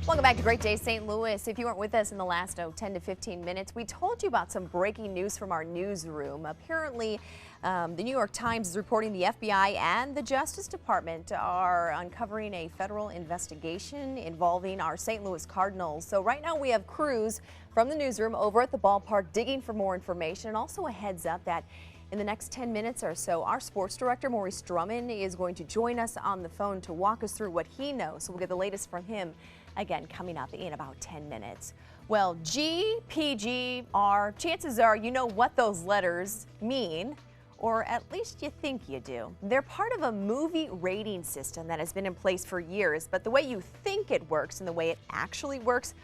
Welcome back to Great Day St. Louis. If you weren't with us in the last 10 to 15 minutes, we told you about some breaking news from our newsroom. Apparently, the New York Times is reporting the FBI and the Justice Department are uncovering a federal investigation involving our St. Louis Cardinals. So right now we have crews from the newsroom over at the ballpark digging for more information, and also a heads up that in the next 10 minutes or so, our sports director, Maurice Drummond, is going to join us on the phone to walk us through what he knows. So we'll get the latest from him, again, coming up in about 10 minutes. Well, G, P, G, R, chances are you know what those letters mean, or at least you think you do. They're part of a movie rating system that has been in place for years, but the way you think it works and the way it actually works,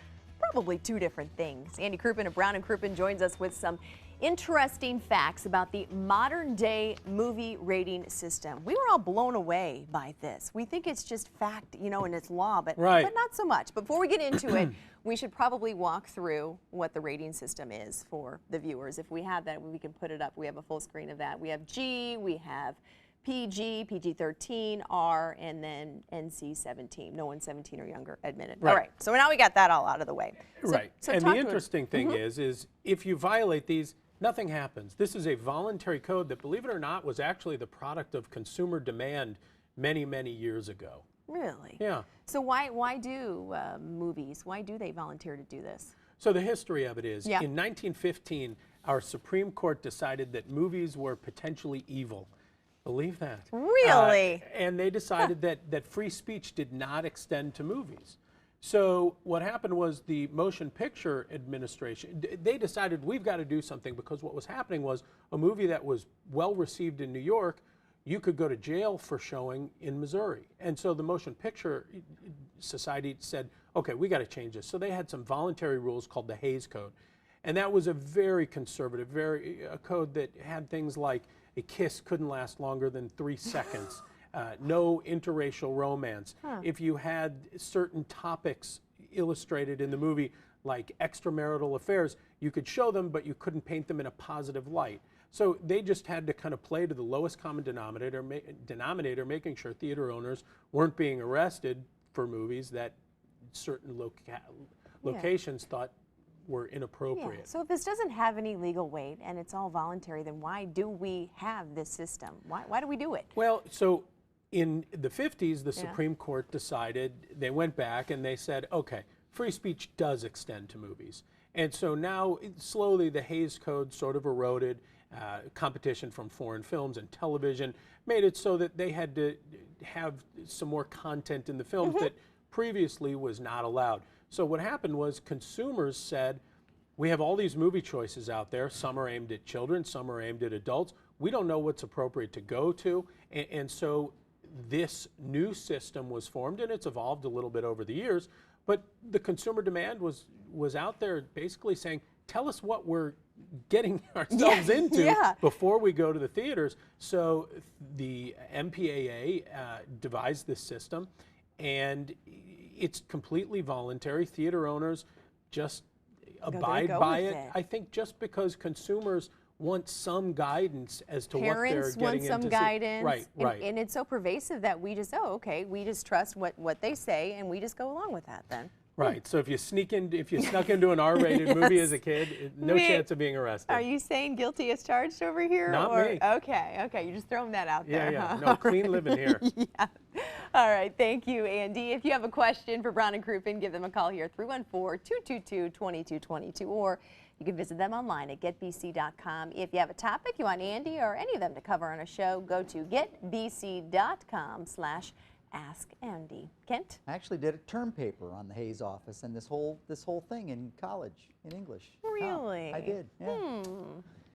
probably two different things. Andy Crouppen of Brown & Crouppen joins us with some interesting facts about the modern day movie rating system. We were all blown away by this. We think it's just fact, you know, and it's law, but not so much. Before we get into it, we should probably walk through what the rating system is for the viewers. If we have that, we can put it up. We have a full screen of that. We have G, we have PG, PG-13, R, and then NC-17. No one 17 or younger admitted. Right. All right, so now we got that all out of the way. So and the interesting thing is if you violate these, nothing happens. This is a voluntary code that, believe it or not, was actually the product of consumer demand many, many years ago. Really? Yeah. So why do movies, why do they volunteer to do this? So the history of it is, in 1915, our Supreme Court decided that movies were potentially evil. Believe that. Really? And they decided that free speech did not extend to movies. So what happened was the Motion Picture Administration, they decided we've got to do something, because what was happening was a movie that was well received in New York, you could go to jail for showing in Missouri. And so the Motion Picture Society said, okay, we got to change this. So they had some voluntary rules called the Hays Code. And that was a very conservative, a code that had things like a kiss couldn't last longer than 3 seconds. No interracial romance. If you had certain topics illustrated in the movie, like extramarital affairs, you could show them, but you couldn't paint them in a positive light. So they just had to kind of play to the lowest common denominator, making sure theater owners weren't being arrested for movies that certain locations thought were inappropriate. Yeah. So if this doesn't have any legal weight and it's all voluntary, then why do we have this system? Why do we do it? Well, so in the 50s, the Supreme Court decided, they went back and they said, okay, free speech does extend to movies. And so now, slowly, the Hays Code sort of eroded. Competition from foreign films and television made it so that they had to have some more content in the films that previously was not allowed. So what happened was consumers said, we have all these movie choices out there. Some are aimed at children, some are aimed at adults. We don't know what's appropriate to go to. And so this new system was formed, and it's evolved a little bit over the years. But the consumer demand was out there basically saying, tell us what we're getting ourselves into before we go to the theaters. So the MPAA devised this system, and it's completely voluntary. Theater owners just abide by it. I think just because consumers want some guidance as to what they're getting into. Parents want some guidance. Right. And it's so pervasive that we just, we just trust what they say, and we just go along with that then. Right. So if you snuck into an R-rated movie as a kid, no chance of being arrested. Are you saying guilty as charged over here? Not me. Okay. You're just throwing that out there. Yeah. No, clean living here. All right. Thank you, Andy. If you have a question for Brown & Crouppen, give them a call here, 314-222-2222, or you can visit them online at getbc.com. If you have a topic you want Andy or any of them to cover on a show, go to getbc.com/Ask Andy. Kent? I actually did a term paper on the Hays office and this whole thing in college in English. Really? I did. Yeah.